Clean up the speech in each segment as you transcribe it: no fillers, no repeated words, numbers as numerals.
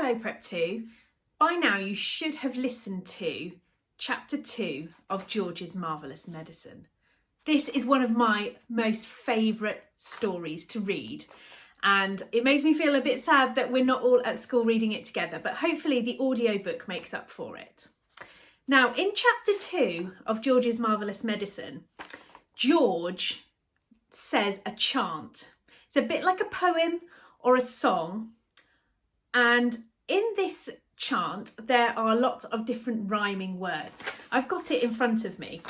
Hello Prep 2. By now you should have listened to Chapter 2 of George's Marvellous Medicine. This is one of my most favourite stories to read, and it makes me feel a bit sad that we're not all at school reading it together, but hopefully the audiobook makes up for it. Now, in Chapter 2 of George's Marvellous Medicine, George says a chant. It's a bit like a poem or a song, and in this chant there are lots of different rhyming words. I've got it in front of me,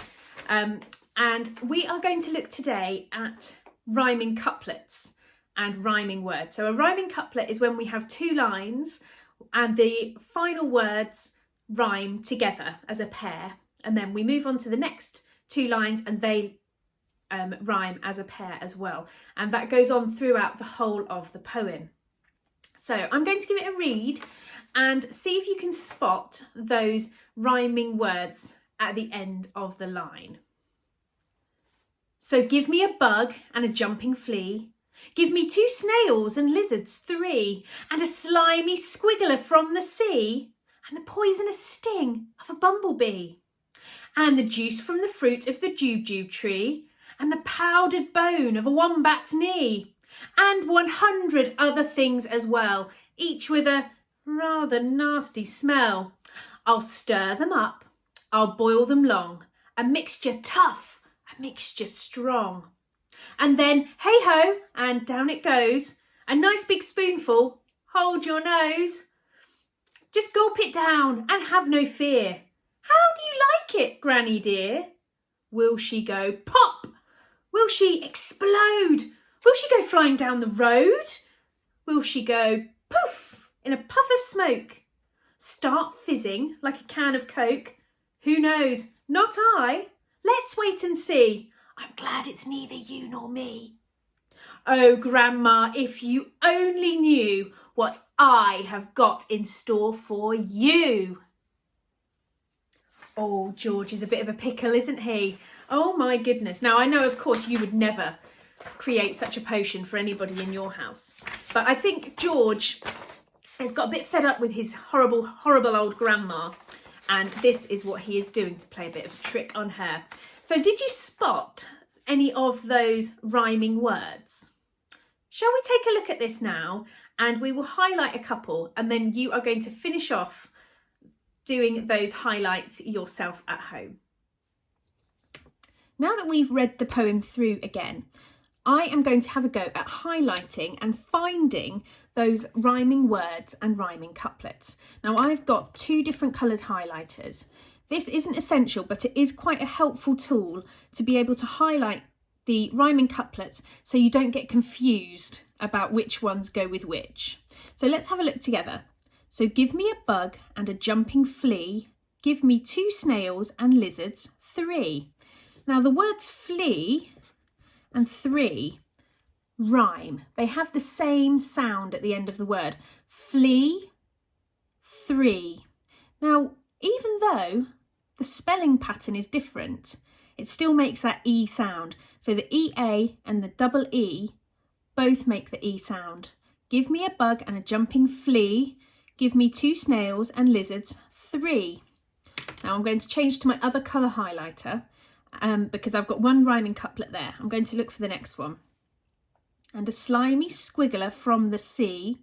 and we are going to look today at rhyming couplets and rhyming words. So a rhyming couplet is when we have two lines and the final words rhyme together as a pair, and then we move on to the next two lines and they rhyme as a pair as well, and that goes on throughout the whole of the poem. So I'm going to give it a read and see if you can spot those rhyming words at the end of the line. So give me a bug and a jumping flea, give me 2 snails and lizards 3, and a slimy squiggler from the sea, and the poisonous sting of a bumblebee, and the juice from the fruit of the jubjub tree, and the powdered bone of a wombat's knee, and 100 other things as well, each with a rather nasty smell. I'll stir them up, I'll boil them long, a mixture tough, a mixture strong. And then, hey-ho, and down it goes, a nice big spoonful, hold your nose. Just gulp it down and have no fear. How do you like it, Granny dear? Will she go pop? Will she explode? Will she go flying down the road? Will she go poof in a puff of smoke? Start fizzing like a can of Coke? Who knows? Not I. Let's wait and see. I'm glad it's neither you nor me. Oh, Grandma, if you only knew what I have got in store for you. Oh, George is a bit of a pickle, isn't he? Oh my goodness. Now, I know, of course, you would never create such a potion for anybody in your house, but I think George has got a bit fed up with his horrible old grandma, and this is what he is doing to play a bit of a trick on her. So did you spot any of those rhyming words? Shall we take a look at this now, and we will highlight a couple, and then you are going to finish off doing those highlights yourself at home. Now that we've read the poem through again, I am going to have a go at highlighting and finding those rhyming words and rhyming couplets. Now, I've got 2 different coloured highlighters. This isn't essential, but it is quite a helpful tool to be able to highlight the rhyming couplets so you don't get confused about which ones go with which. So let's have a look together. So give me a bug and a jumping flea, give me 2 snails and lizards 3. Now the words flea and 3 rhyme. They have the same sound at the end of the word. Flea, 3. Now, even though the spelling pattern is different, it still makes that E sound. So the EA and the double E both make the E sound. Give me a bug and a jumping flea, give me 2 snails and lizards 3. Now I'm going to change to my other colour highlighter, because I've got 1 rhyming couplet there. I'm going to look for the next one. And a slimy squiggler from the sea,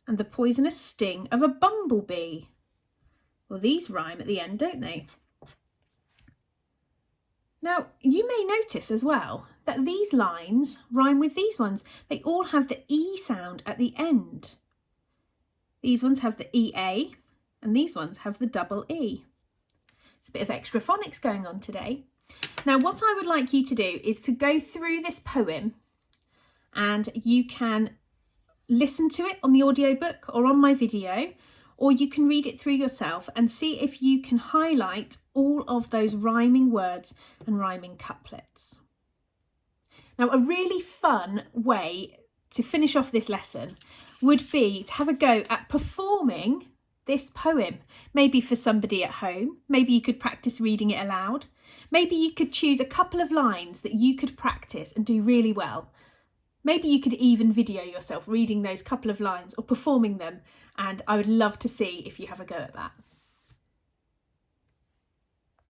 and the poisonous sting of a bumblebee. Well, these rhyme at the end, don't they? Now, you may notice as well that these lines rhyme with these ones. They all have the E sound at the end. These ones have the EA, and these ones have the double E. It's a bit of extra phonics going on today. Now, what I would like you to do is to go through this poem, and you can listen to it on the audiobook or on my video, or you can read it through yourself and see if you can highlight all of those rhyming words and rhyming couplets. Now, a really fun way to finish off this lesson would be to have a go at performing this poem, maybe for somebody at home. Maybe you could practice reading it aloud. Maybe you could choose a couple of lines that you could practice and do really well. Maybe you could even video yourself reading those couple of lines or performing them and I would love to see if you have a go at that.